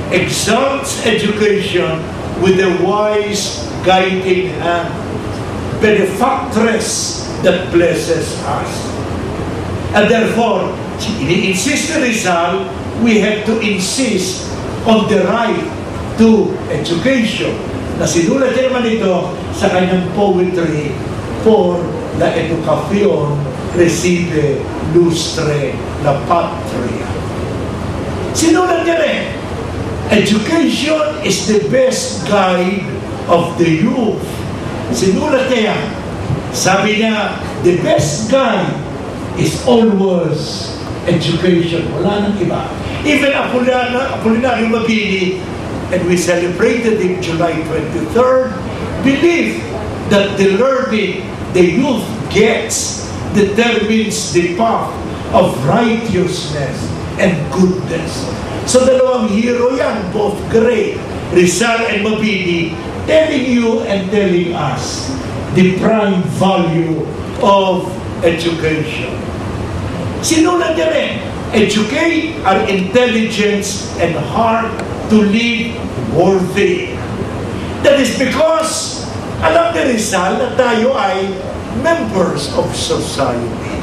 exalts education with a wise guiding hand, benefactress that blesses us. And therefore, ini-insist ni Rizal, we have to insist on the right to education. Na sinulat niya naman ito sa kanyang poetry, por la educación recibe lustre la patria. Sinulat niya rin, education is the best guide of the youth. Sinulat niya yan. Sabi niya, the best guide is always education. Wala nang iba. Even Apolinario Mabini, and we celebrated him July 23rd, believe that the learning the youth gets determines the path of righteousness and goodness. So dalawang hero yan, both great, Rizal and Mabini, telling you and telling us the prime value of education. Sinulat niya rin, educate our intelligence and heart to live worthy. That is because alam ni Rizal na tayo ay members of society.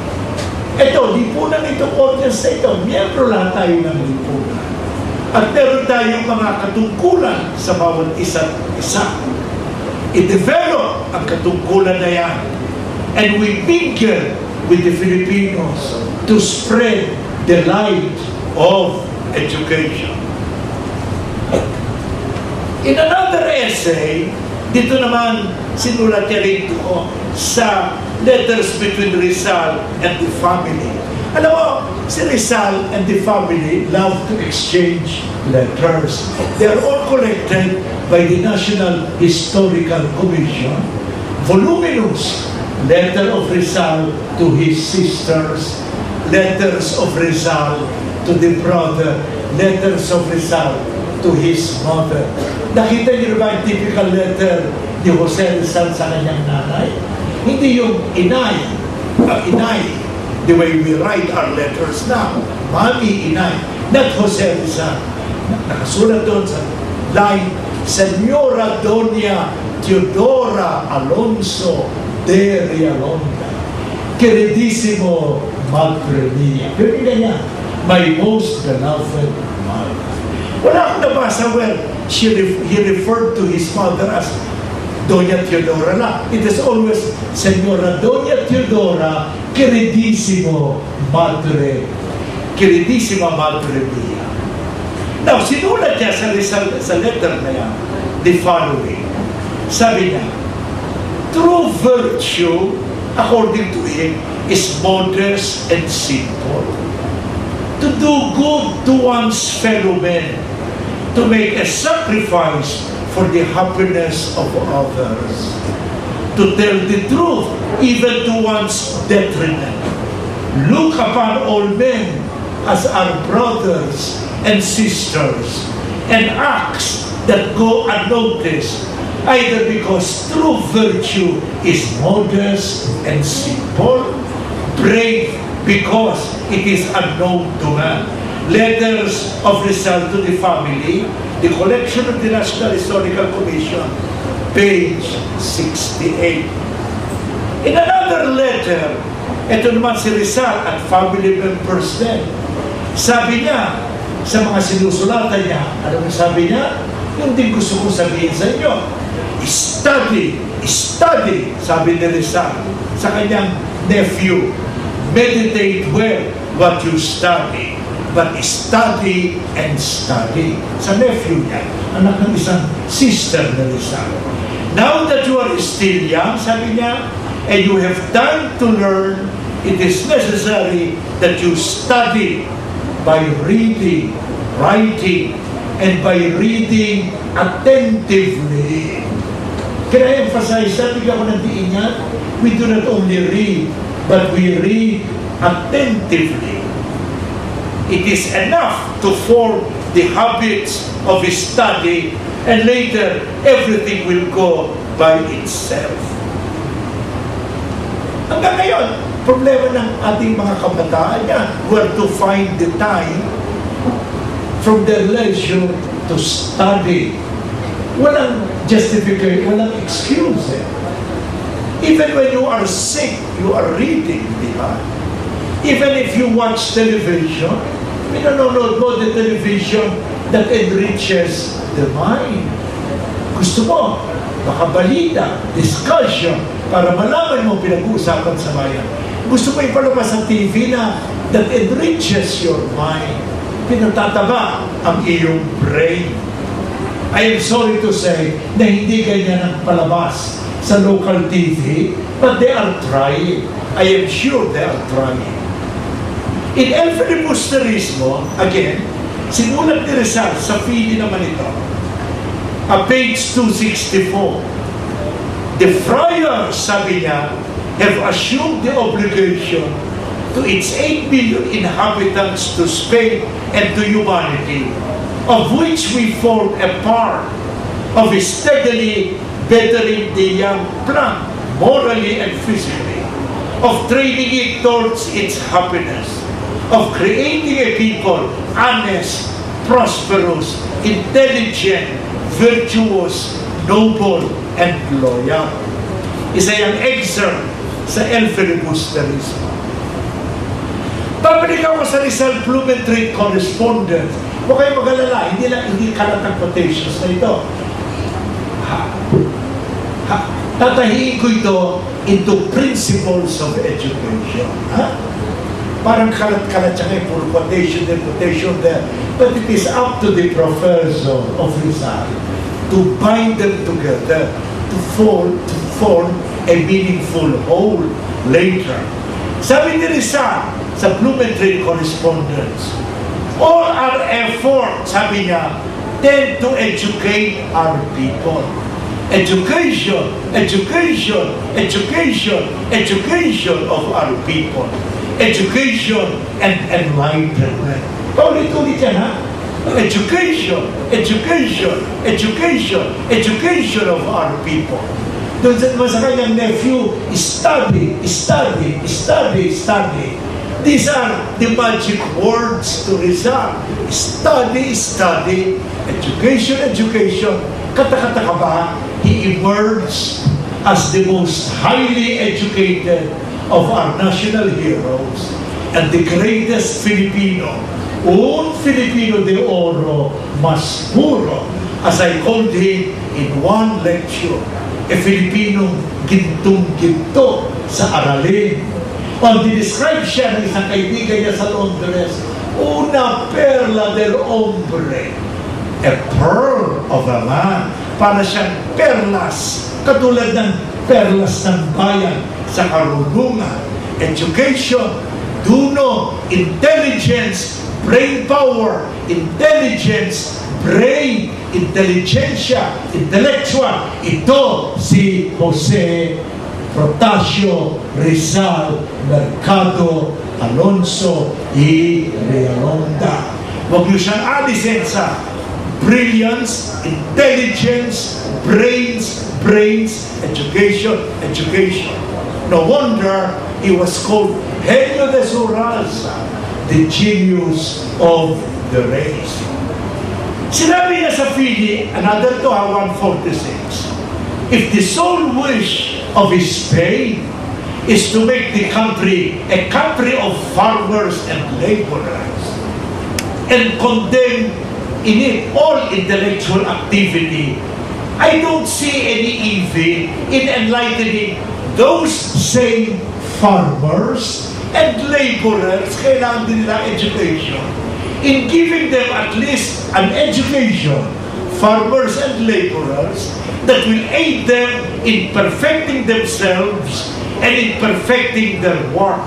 Ito, lipunan itong audience na ito. Miyembro lahat tayo ng lipunan. At meron tayong mga katungkulan sa bawat isa't isa. I-develop ang katungkulan na yan. And we mingle with the Filipinos to spread the light of education. In another essay, dito naman sinulat niya rito sa letters between Rizal and the family. Alam mo, si Rizal and the family love to exchange letters. They are all collected by the National Historical Commission. Voluminous letter of Rizal to his sisters, letters of Rizal to the brother, letters of Rizal to his mother. Nakita niyo ba yung typical letter ni Jose Rizal sa kanyang nanay? Hindi yung inay, the way we write our letters now. Mami, inay, not Jose Rizal. Nakasulat doon sa line, Señora Doña Teodora Alonso de Rialonga, queridísimo Madre mía. Pwede niya, my most beloved mother. Wala akong nabasa, well, he referred to his mother as Doña Teodora lang. It is always Señora Doña Teodora, queridísima Madre mía. Now, sinulat niya sa letter na yan, the following. Sabi niya, true virtue, according to him, is modest and simple. To do good to one's fellow men, to make a sacrifice for the happiness of others, to tell the truth even to one's detriment, look upon all men as our brothers and sisters, and acts that go unnoticed, either because true virtue is modest and simple, brave because it is unknown to man. Letters of Rizal to the family, the collection of the National Historical Commission, page 68. In another letter, ito naman si Rizal at family members din. Sabi niya, sa mga sinusulatan niya, ano ang sabi niya? Yung din gusto kong sabihin sa inyo. Study, sabi ni Rizal sa kanyang nephew. Meditate well what you study, but study and study. Sa nephew niya, anak ng isang sister na Rizal. Now that you are still young, sabi niya, and you have time to learn, it is necessary that you study by reading, writing, and by reading attentively. Can I emphasize that? Bigyan ko ng diin yan. We do not only read, but we read attentively. It is enough to form the habits of study, and later everything will go by itself. Hanggang ngayon, problema ng ating mga kabataan yan, where to find the time from their leisure to study. Walang justification, walang excuse eh. Even when you are sick, you are reading, di ba? Even if you watch television, nanonood mo the television that enriches the mind. Gusto mo, makabalita, discussion, para malaman mo pinag-uusapan sa bayan. Gusto mo ipalabas sa TV na that enriches your mind. Pinatataba ang iyong brain. I am sorry to say na hindi ganyan ang palabas sa local TV, but they are trying. I am sure they are trying. In El Filibusterismo, again, sinulat ni Rizal sa Fili naman ito, page 264, the friars, sabi niya, have assumed the obligation to its 8 billion inhabitants, to Spain and to humanity, of which we form a part, of steadily bettering the young plant, morally and physically, of training it towards its happiness, of creating a people honest, prosperous, intelligent, virtuous, noble, and loyal. Isa yung excerpt sa El Filibusterismo. Pabalikan ko sa Rizal Blumentritt correspondence. Huwag kayo mag-alala, hindi kalatang quotations na ito. Tatahiin ko ito into principles of education. Parang kalat-kalat siya ngayon, for quotation there. But it is up to the professor of Rizal to bind them together, to form a meaningful whole later. Sabi ni Rizal sa Blumentritt correspondence, all our effort, sabi niya, tend to educate our people. Education, education, education, education of our people. Education and enlightenment. Paulit-ulit yan, ha? Education, education, education, education of our people. Doon sa kanyang nephew, study, study, study, study. These are the magic words to Rizal. Study, study, education, education. Kata-kata ka ba? He emerged as the most highly educated of our national heroes and the greatest Filipino. Un Filipino de oro, mas puro, as I called him in one lecture. A Filipino gintong-ginto sa aralin. Pag dinescribe siya ng isang kaibigan niya sa Londres, una perla del hombre, a pearl of a man. Para siyang perlas, katulad ng perlas ng bayan sa karunungan. Education, duno, intelligence, brain power, intelligence, brain, intelligentsia, intellectual. Ito si Jose Protasio Rizal Mercado Alonso y Realonda. Huwag niyo siyang alisin sa brilliance, intelligence, brains, education, education. No wonder he was called Genio de su raza, the genius of the race. Sinabi niya sa Fili, another 146, if the sole wish of his Spain is to make the country a country of farmers and laborers, and condemn in it all intellectual activity, I don't see any evil in enlightening those same farmers and laborers. Kailangan din nila education. In giving them at least an education, farmers and laborers, that will aid them in perfecting themselves and in perfecting their work,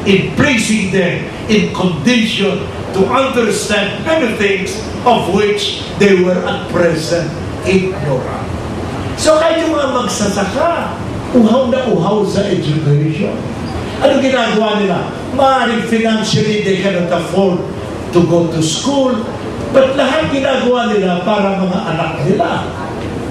in placing them in condition to understand many things of which they were at present ignorant. So kahit yung mga magsasaka, uhaw na uhaw sa education. Ano ginagawa nila? Maaaring financially they cannot afford to go to school, but lahat ginagawa nila para mga anak nila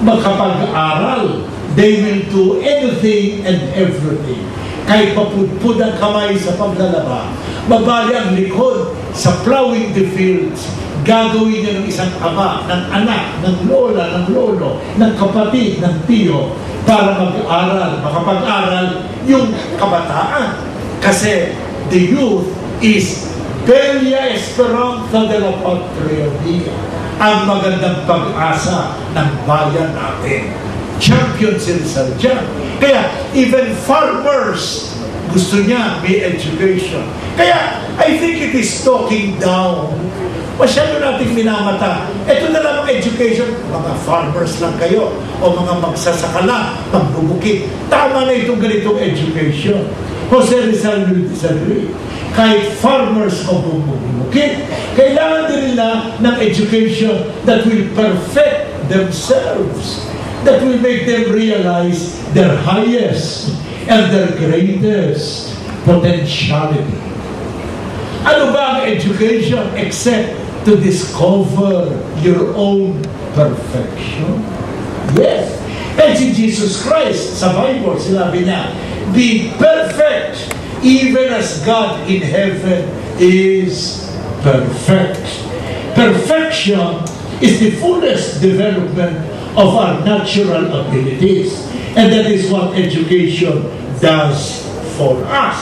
makapag-aral. They will do anything and everything. Kahit papudpud ang kamay sa paglalaba, babali ang likod sa plowing the fields, gagawin niya ng isang ama, ng anak, ng lola, ng lolo, ng kapatid, ng tiyo, para mag-aral, makapag-aral yung kabataan. Kasi the youth is Bella Esperanza de la Patria Mía, ang magandang pag-asa ng bayan natin. Champion si Rizal dyan. Kaya even farmers gusto niya may education. Kaya I think it is talking down. Masyado nating minamata. Ito na lang ang education. Mga farmers lang kayo o mga magsasaka lang, magbubukid. Tama na itong ganitong education. Jose Rizal will disagree. Kahit farmers magbubukid, kailangan din nila ng education that will perfect themselves, that will make them realize their highest and their greatest potentiality. Ano ba ang education except to discover your own perfection? Yes. And si Jesus Christ, sa Bible, sinabi niya, be perfect, even as God in heaven is perfect. Perfection is the fullest development of our natural abilities. And that is what education does for us.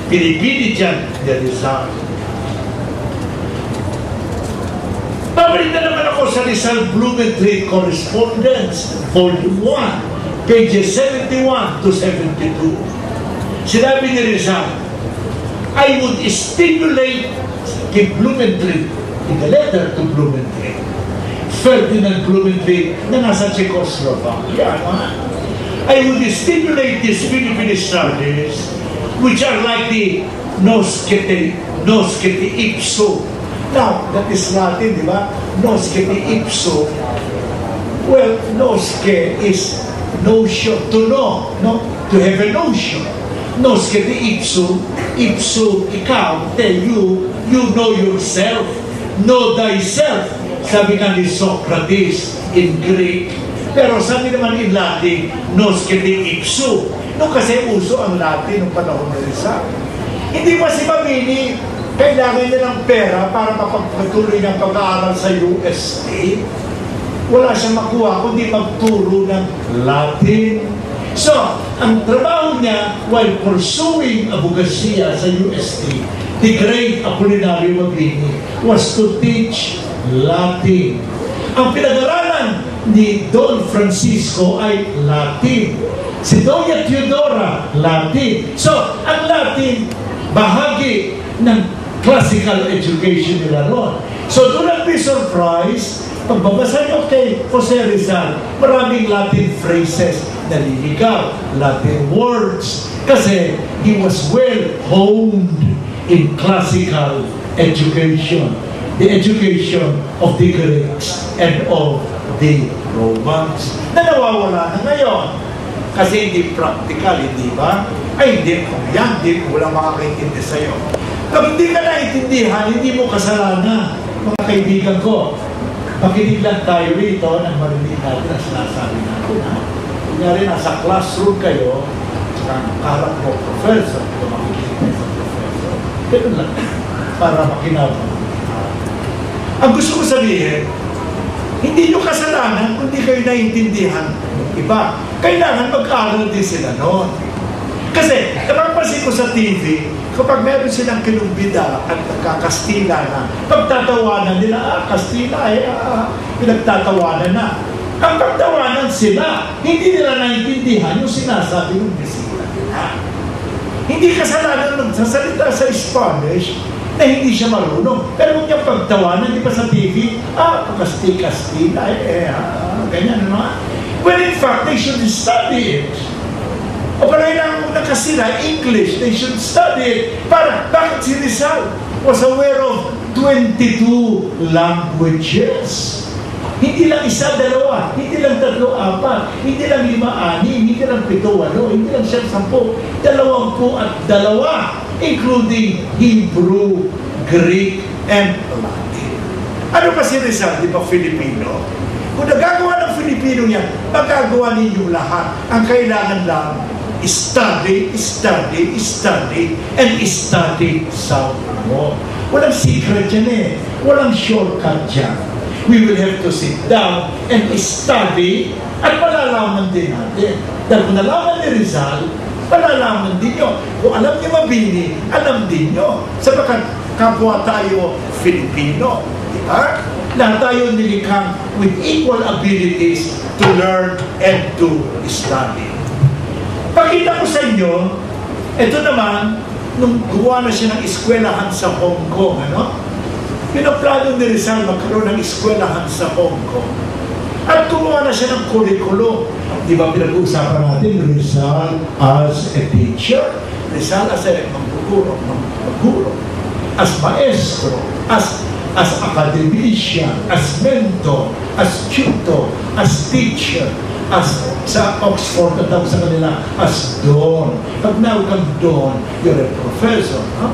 Pinipili dyan the result. Babalik na naman ako sa Rizal Blumentritt Correspondence, Volume 1, pages 71 to 72. Sinabi ni Rizal, I would stimulate kay Blumentritt, in the letter to Blumentritt, Ferdinand Blumentritt na nasa Czechoslovakia. I would stimulate these Philippine studies, which are like the noscete ipso. Now, that is Latin, di ba? Noscete ipso. Well, nosce is notion, to know, no? To have a notion. Noscete ipso, ipso, ikaw, you know yourself, know thyself. Sabi nga ni Socrates in Greek. Pero sabi naman in Latin, noscete ipso. No, kasi uso ang Latin ng panahon na Rizal. Hindi pa si Mamini, kailangan niya ng pera para mapagpatuloy ng pag-aaral sa UST. Wala siyang makuha kundi magturo ng Latin. So, ang trabaho niya while pursuing abogasiya sa UST, the great Apolinario Mabini was to teach Latin. Ang pinag-aralan ni Don Francisco ay Latin. Si Doña Teodora, Latin. So, ang Latin, bahagi ng classical education nila noon. So, do not be surprised, pagbabasa niyo kay Jose Rizal, maraming Latin phrases na liligaw, Latin words, kasi he was well honed in classical education, the education of the Greeks and of the Romans, na nawawala na ngayon. Kasi hindi practical, hindi ba? Ay, hindi ko yan, hindi ko walang makakaintindi sa'yo. Pag hindi ka naintindihan, hindi mo kasalanan. Mga kaibigan ko, makinig lang tayo rito ng marinig natin na sinasabi natin. Kunyari, nasa classroom kayo, kaharap mo, professor, ito makikinig sa professor. Ganun lang, para makinabang. Ang gusto ko sabihin, hindi yung kasalanan, kundi kayo naiintindihan ng iba. Kailangan mag-aaral din sila noon. Kasi, napapansin ko sa TV, kapag meron silang kinumbida at nagkakastila na, pagtatawanan nila, Kastila, pinagtatawanan na. Ang pagtawanan sila, hindi nila naiintindihan yung sinasabi ng bisita nila. Hindi kasalanan nung sasalita sa Spanish na hindi siya marunong. Pero kung niyang pagtawanan, di ba sa TV, Kastila, ganyan, no? When in fact, they should study it. O para lang nakasira English, they should study it. Bakit si Rizal was aware of 22 languages? Hindi lang isa, dalawa, hindi lang tatlo, apat, hindi lang 5, 6, hindi lang 7, 8, hindi lang 10, 22, including Hebrew, Greek, and Latin. Ano pa si Rizal, di ba Filipino? Kung nagagawa ng Filipino niya, magagawa ninyong lahat. Ang kailangan lang, study, and study some more. Walang secret yan eh. Walang shortcut yan. We will have to sit down and study at malalaman din natin. Dahil kung nalaman ni Rizal, malalaman din nyo. Kung alam niyo Mabini, alam din nyo. Sabagat kapwa tayo Filipino. Diba? Lahat tayo nilikhang with equal abilities to learn and to study. Pakita ko sa inyo, ito naman, nung gumawa na siya ng eskwelahan sa Hong Kong, ano? Pinaplano ni Rizal magkaroon ng eskwelahan sa Hong Kong. At gumawa na siya ng curriculum. Di ba pinag-uusapan natin, Rizal as a teacher, Rizal as a maguguro, as maestro, as academician, as mentor, as tutor, as teacher, as sa Oxford at sa kanila, as Don. Pag now kang Don, you're a professor. Huh?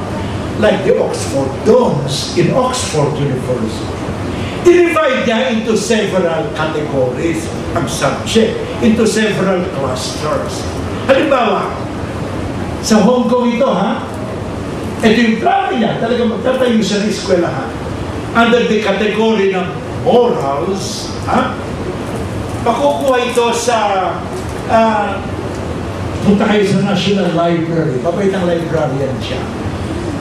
Like the Oxford Dons in Oxford University. Divide niya into several categories ang subject, into several clusters. Halimbawa, sa Hong Kong ito, ha? Ito yung plano niya, talaga magtatayo siya ng eskwelahan. Under the category ng morals, ha? Makukuha ito sa punta kayo sa National Library. Babait ng librarian siya.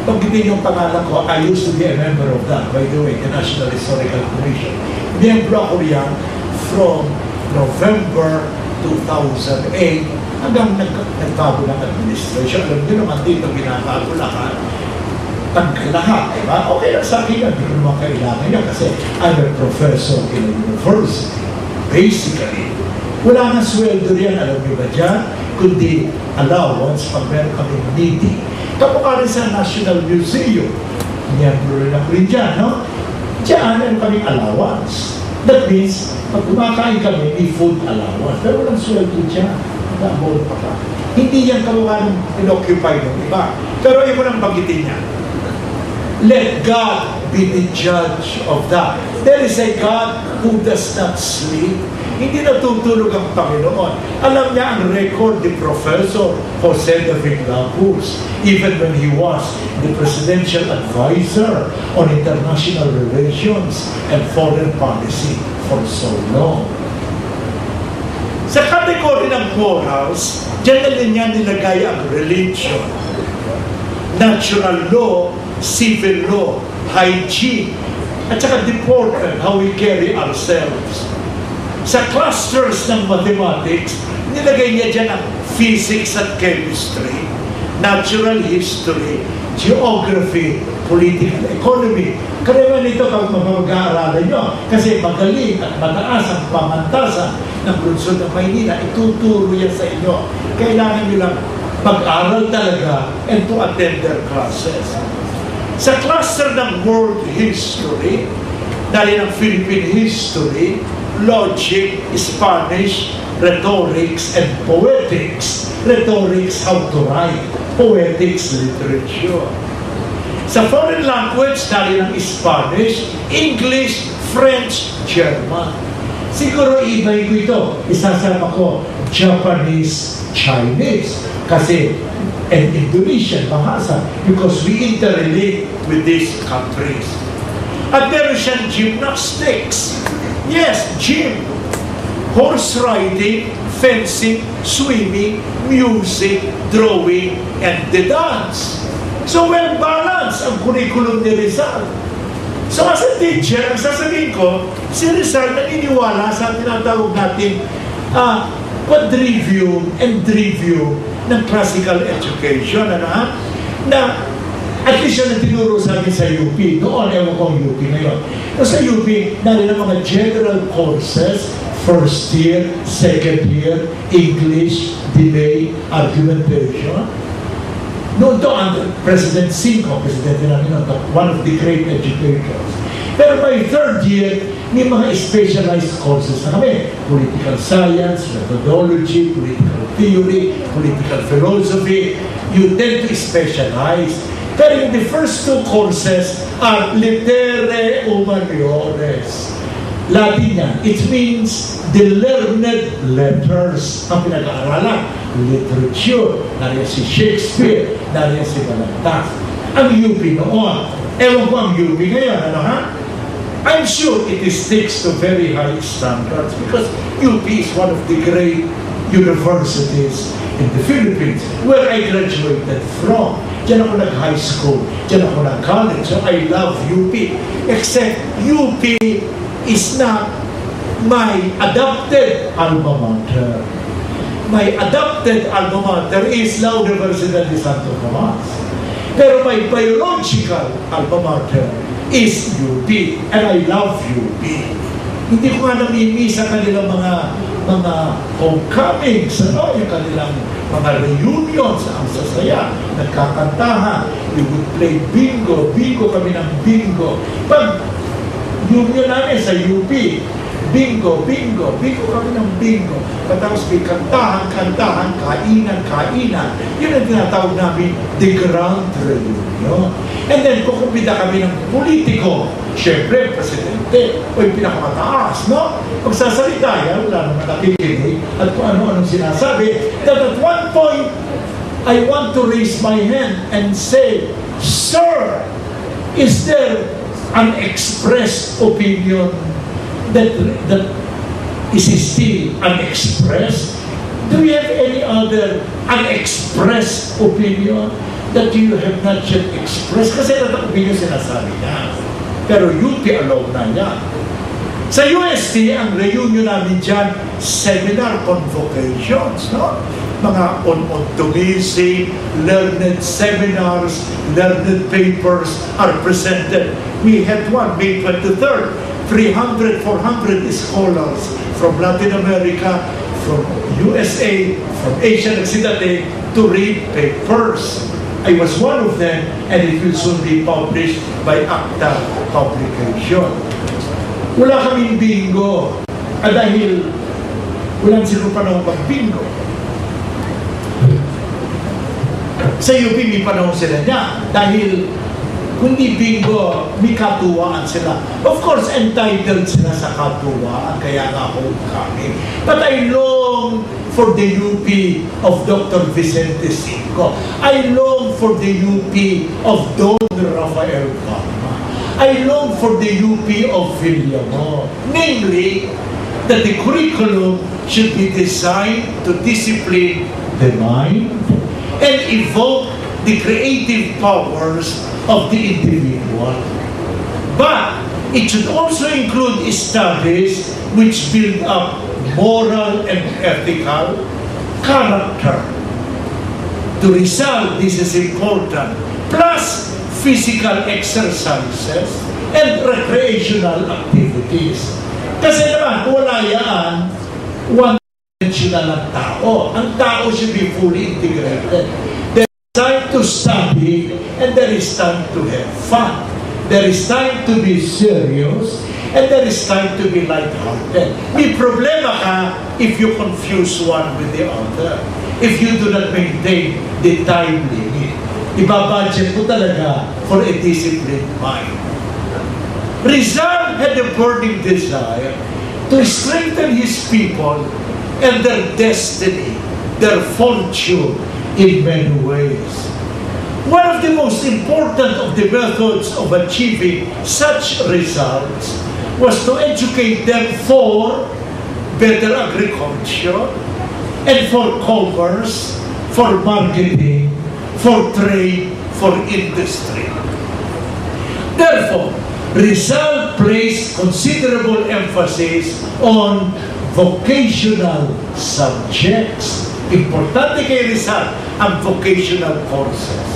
Pagkitin yung pangalan ko, I used to be a member of that, by the way, the National Historical Commission. Miyembro ako yan from November 2008 hanggang nagbago ng administration. Alam niyo naman dito, binabago lahat. Tanggal lahat, diba? Okay lang sa akin yan, hindi naman kailangan yan kasi I'm a professor in a university. Basically, wala nga sweldo riyan, alam niyo ba dyan? Kundi allowance pag meron kami meeting. Kapag rin sa National Museum, miyembro rin ako rin dyan, no? Diyan, meron kaming allowance. That means, pag kumakain kami, may food allowance. Pero walang sweldo dyan. Nag-aboard pa ka. Hindi yan kawawa ng inoccupy ng iba. Pero ayaw mo nang bagitin niya. Let God be the judge of that. There is a God who does not sleep. Hindi natutulog ang Panginoon. Alam niya ang record ni Professor Jose David Lapus, even when he was the presidential advisor on international relations and foreign policy for so long. Sa kategory ng morals, dyan na rin niya nilagay ang religion, natural law, civil law, hygiene, at saka deportment, how we carry ourselves. Sa clusters ng mathematics, nilagay niya dyan ang physics at chemistry, natural history, geography, political economy. Karamihan nito pag mag-aaralan nyo, kasi magaling at mataas ang pamantasan ng lungsod ng Maynila, ituturo yan sa inyo. Kailangan nyo lang mag-aral talaga and to attend their classes. Sa cluster ng world history, dahil ng Philippine history, logic, Spanish, rhetorics, and poetics. Rhetorics, how to write. Poetics, literature. Sa foreign language, dahil ng Spanish, English, French, German. Siguro iba ko ito. Isasama ko Japanese, Chinese. Kasi and Indonesian, bahasa. Because we interrelate with these countries. At meron siyang gymnastics. Yes, gym, horse riding, fencing, swimming, music, drawing, and the dance. So well balanced ang curriculum ni Rizal. So as a teacher, ang sasabihin ko, si Rizal naniniwala sa tinatawag natin quadriview and review ng classical education, na at least yan ang tinuro sa akin sa UP. Noon, ewan ko ang UP ngayon. So sa UP, narin ang mga general courses, first year, second year, English, debate, argumentation. Noon to, President Cinco, Presidente namin noon, one of the great educators. Pero by third year, may mga specialized courses na kami. Political science, methodology, political theory, political philosophy. You tend to specialize. Pero the first two courses are litere humaniores. Latin yan. It means the learned letters ang pinag-aaralan. Literature, nariyan si Shakespeare, nariyan si Balagtas. Ang UP noon, Ewan ko ang UP ngayon, ano ha? I'm sure it is sticks to very high standards because UP is one of the great universities in the Philippines where I graduated from. Diyan ako nag-high school, diyan ako nag-college, so I love UP. Except UP is not my adopted alma mater. My adopted alma mater is La Universidad de Santo Tomas. Pero my biological alma mater is UP, and I love UP. Hindi ko nga namimiss sa kanilang mga homecomings, ano, yung kanilang mga reunions, ang sasaya, nagkakantahan, we would play bingo kami ng bingo. Pag union namin sa UP, bingo kami ng bingo. Patapos may kantahan, kainan. Yun ang tinatawag namin the Grand Reunion. And then, kukumpida kami ng politiko. Siyempre, presidente, o yung pinakamataas, no? Magsasalita yan, wala naman nakikinig, at kung ano-anong sinasabi, that at one point, I want to raise my hand and say, Sir, is there an expressed opinion that is still unexpressed? Do we have any other unexpressed opinion that you have not yet expressed? Kasi ito opinion sinasabi niya. Pero UP alone na yan. Sa UST, ang reunion namin dyan, seminar convocations, no? Mga on-to-basic, learned seminars, learned papers are presented. We had one, May 23rd, 300, 400 scholars from Latin America, from USA, from Asia nagsidate to read papers. I was one of them, and it will soon be published by ACTA Publication. Wala kaming bingo, dahil walang sino panahon mag-bingo. Sa UP, may panahon sila niya, dahil kundi bingo, may katuwaan sila. Of course, entitled sila sa katuwaan, kaya nga ako kami. But I long for the UP of Dr. Vicente Cinco. I long for the UP of Don Rafael Palma. I long for the UP of Villamo. Namely, that the curriculum should be designed to discipline the mind and evoke the creative powers of the individual. But it should also include studies which build up moral and ethical character. To Rizal, this is important. Plus physical exercises and recreational activities. Kasi naman, wala yan one-dimensional ang tao. Ang tao should be fully integrated. There is time to study and there is time to have fun. There is time to be serious and there is time to be light-hearted. May problema ka if you confuse one with the other. If you do not maintain the time limit. Ibabudget ko talaga for a disciplined mind. Rizal had a burning desire to strengthen his people and their destiny, their fortune in many ways. One of the most important of the methods of achieving such results was to educate them for better agriculture and for commerce, for marketing, for trade, for industry. Therefore, Rizal placed considerable emphasis on vocational subjects. Importante kay Rizal ang vocational courses.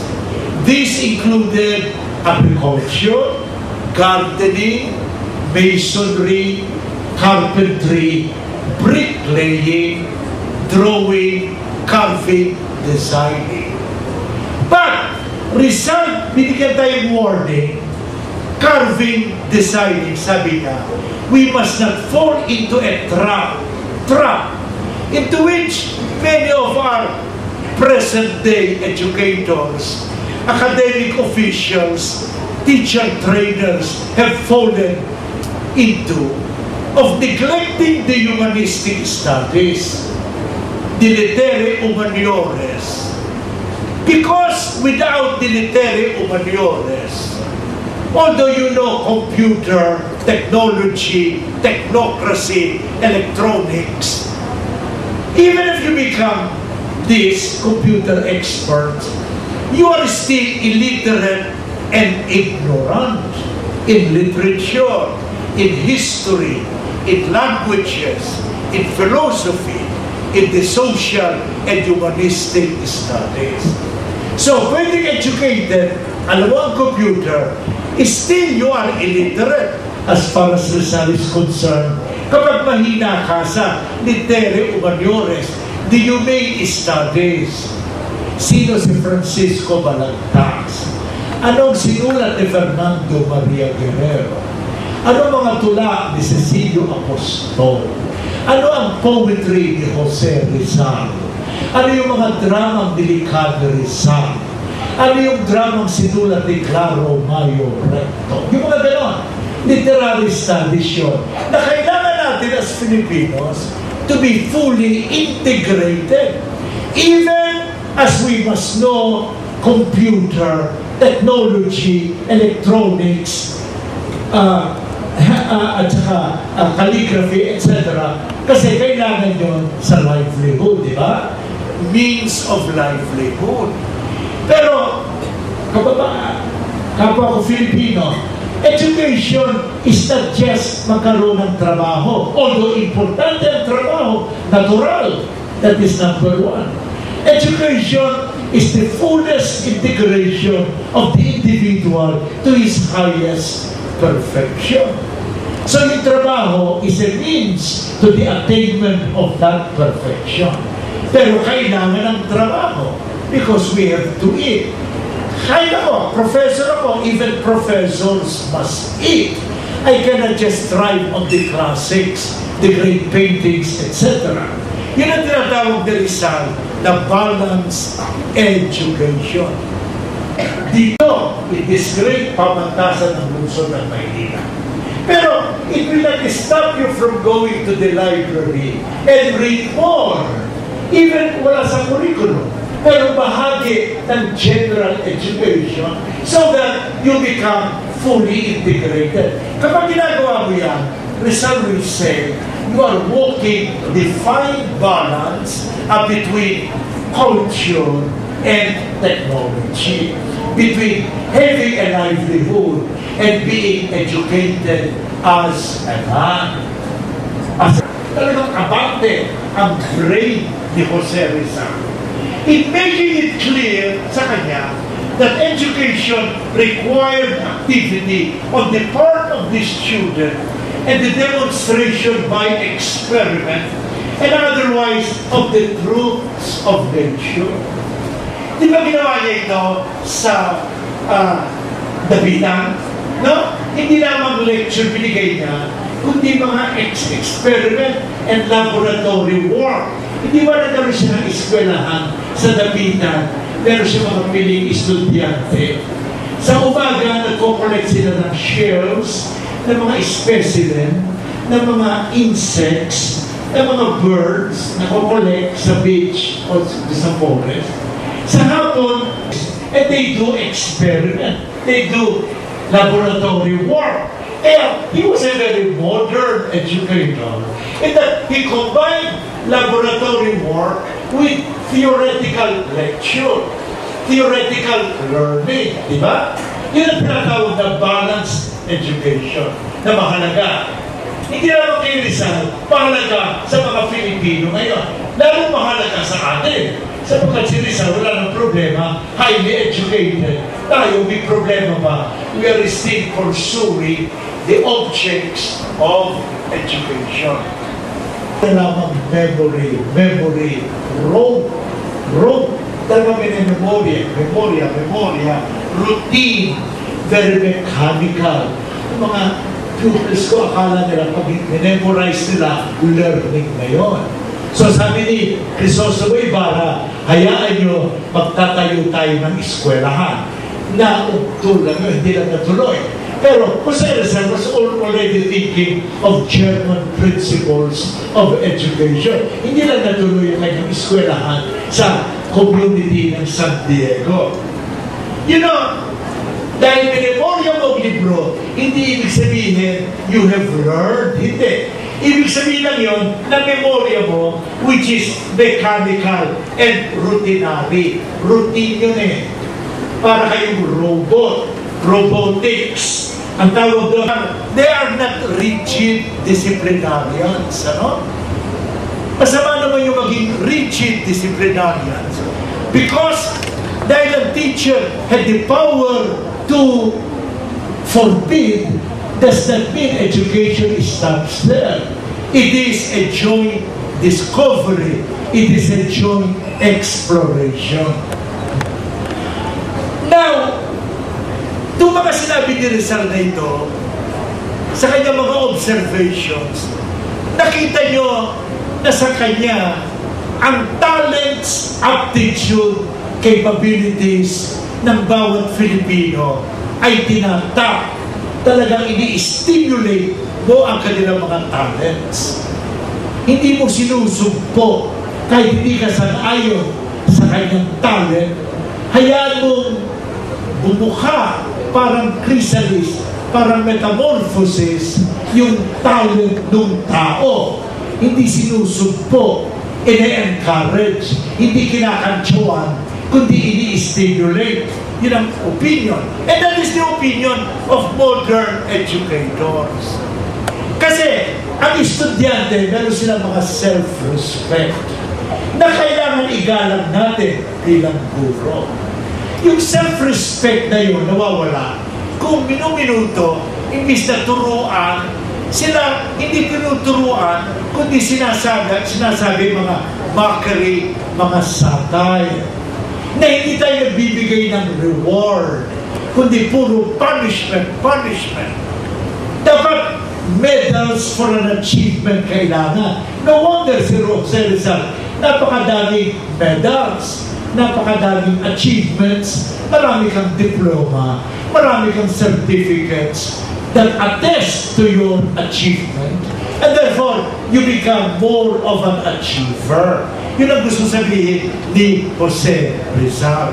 These included agriculture, gardening, masonry, carpentry, bricklaying, drawing, carving, designing. But, Rizal, binigyan tayong warning, carving, designing, sabi niya, we must not fall into a trap into which many of our present-day educators, academic officials, teacher trainers have fallen into, of neglecting the humanistic studies, the literae humaniores. Because without the literae humaniores, Although you know computer, technology, technocracy, electronics, even if you become this computer expert, you are still illiterate and ignorant in literature, in history, in languages, in philosophy, in the social and humanistic studies. So, pwedeng educated, alam mo ang computer, still you are illiterate as far as Rizal is concerned. Kapag mahina ka sa litere humaniores, the humane studies. Sino si Francisco Balagtas? Anong sinulat ni Fernando Maria Guerrero? Ano mga tula ni Cecilio Apostol? Ano ang poetry ni Jose Rizal? Ano yung mga dramang delikado ni Rizal? Ano yung dramang sinulat ni Claro Mayo Recto? Yung mga ganon. Literary studies yun. Na kailangan natin as Filipinos to be fully integrated. Even as we must know computer, technology, electronics, at saka calligraphy, etc. Kasi kailangan yun sa livelihood, di ba? Means of livelihood. Pero, kapwa ko Filipino, education is not just magkaroon ng trabaho. Although importante ang trabaho, natural, that is number one. Education is the fullest integration of the individual to his highest perfection. So yung trabaho is a means to the attainment of that perfection. Pero kailangan ng trabaho because we have to eat. Kaya ako, professor ako, even professors must eat. I cannot just thrive on the classics, the great paintings, etc. Yun ang tinatawag ni Rizal na balanced education. Dito, in this great pamantasan ng lungsod ng Maynila. Pero, it will not stop you from going to the library and read more. Even wala sa curriculum. Pero bahagi ng general education so that you become fully integrated. Kapag ginagawa mo yan, Rizal will say, you are walking the fine balance between culture and technology, between having a livelihood and being educated as a man. Talagang abante ang brain ni Jose Rizal. It making it clear sa kanya that education required activity on the part of the student and the demonstration by experiment and otherwise of the truths of nature. Di ba ginawa niya ito sa Davitan? No? Hindi lamang lecture binigay niya, kundi mga experiment and laboratory work. Hindi ba nagkaroon siya ng eskwelahan sa Davitan? Meron siya mga piling estudyante. Sa umaga, nagko-collect sila ng shells, ng mga specimen, ng mga insects, ng mga birds na kukolekt sa beach o sa forest. Sa hapon, they do experiment. They do laboratory work. Kaya, he was a very modern educator in that he combined laboratory work with theoretical lecture, theoretical learning, di ba? Yun ang tinatawag na balanced education na mahalaga. Hindi naman kay Rizal, mahalaga sa mga Filipino ngayon. Lalo mahalaga sa atin. Sapagkat si Rizal, wala ng problema, highly educated. Tayo, may problema ba? We are still pursuing the objects of education. Lamang memory, rote, talaga may memoria, routine, very mechanical. Yung mga pupils ko, akala nila, pag memorize nila, learning na yun. So sabi ni Crisostomo Ibarra, hayaan nyo, magtatayo tayo ng eskwelahan. Naugtol lang yun, hindi lang natuloy. Pero Jose Rizal was already thinking of German principles of education. Hindi lang natuloy yung kanyang eskwelahan sa community ng San Diego. You know, Dahil memorya mo ang libro, hindi ibig sabihin you have learned. Hindi. Ibig sabihin lang yun na memorya mo, which is mechanical and routinary. Routine yun eh. Para kayong robot, robotics. Ang tawag doon, they are not rigid disciplinarians. Ano? Masama naman yung maging rigid disciplinarians. Because dahil ang teacher had the power to forbid, does not mean education stops there. It is a joint discovery. It is a joint exploration. Now, itong mga sinabi ni Rizal na ito, sa kanyang mga observations, nakita nyo na sa kanya ang talents, aptitude, capabilities ng bawat Filipino ay tinatap. Talagang ini-stimulate mo ang kanilang mga talents. Hindi mo sinusumpo kahit hindi ka sang-ayon sa kanyang talent. Hayaan mong bumuka parang chrysalis, parang metamorphosis yung talent ng tao. Hindi sinusumpo, ine-encourage, hindi kinakantsuan, kundi ini-stimulate. Yun ang opinion. And that is the opinion of modern educators. Kasi, ang estudyante, meron silang mga self-respect na kailangan igalang natin bilang guro. Yung self-respect na yun, nawawala. Kung minuto, imbis na turuan, sila hindi tinuturuan, kundi sinasabi mga mockery, mga satire, na hindi tayo nagbibigay ng reward, kundi puro punishment. Dapat medals for an achievement kailangan. No wonder si Rizal, napakadaming medals, napakadaming achievements, marami kang diploma, marami kang certificates that attest to your achievement, and therefore, you become more of an achiever. Yun ang gusto sabihin ni Jose Rizal.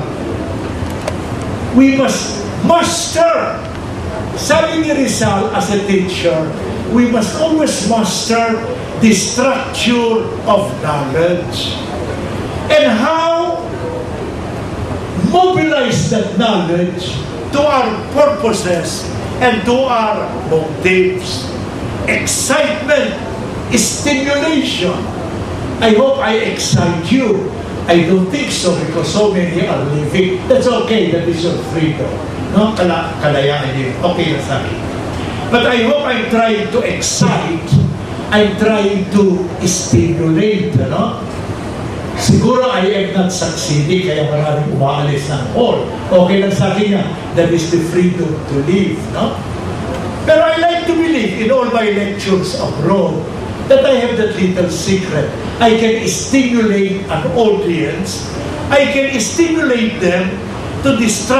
We must master. Sabi ni Rizal as a teacher, we must always master the structure of knowledge. And how mobilize that knowledge to our purposes and to our motives. Excitement, stimulation. I hope I excite you. I don't think so because so many are leaving. That's okay, that is your freedom. No? Kalayaan yun. Okay na sa akin. But I hope I'm trying to excite. I'm trying to stimulate. No? Siguro I am not succeeding, kaya maraming umaalis ng hall. Okay lang sa akin yan. That is the freedom to live. No? Pero I like to believe in all my lectures abroad that I have that little secret. I can stimulate an audience. I can stimulate them to distract